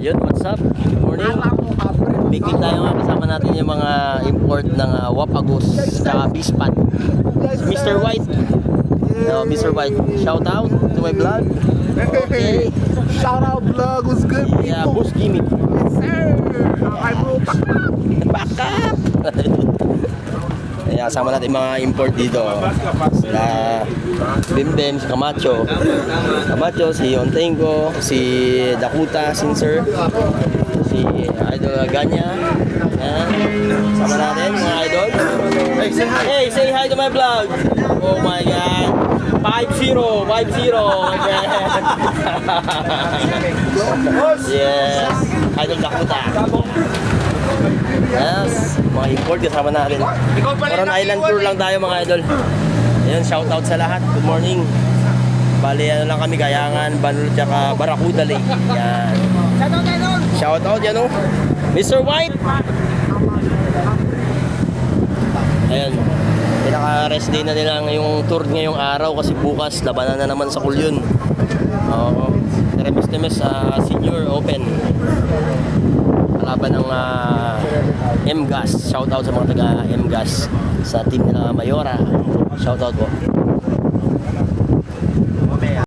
Yun, what's up? Good morning. Bigting tayo nga, kasama natin yung mga import ng Wapagos sa Bispan. Si Mr. White. Mr. White, shout out to my vlog. Okay. Shout out vlog, was good people. Yeah, Bush Gimmick. Yes sir. I'm Back up! Kaya kasama natin mga import dito. Sila Bimbem, si Camacho. Si Ontengo, si Dakota, Sincer, si Idol Ganya. Yan. Sama natin mga idol. Hey, say hi to my vlog. Oh my God. 5-0. Okay. Yes. Idol Dakota. Yes, mga import kasama natin. Coron Island tour lang tayo mga idol. Ayun, shout out sa lahat. Good morning. Bali, ano lang kami, Kayangan, Banul, tsaka Barracuda Lake. Yan. Shout out yan o. Mr. White. Ayun. Pinaka-rest day na nila yung tour ngayong araw kasi bukas labanan na naman sa Kulyon. Oo. Temes sa Senior Open. Laban ng MGAS. Shout out sa mga taga MGAS sa team nila Mayora. Shout out po.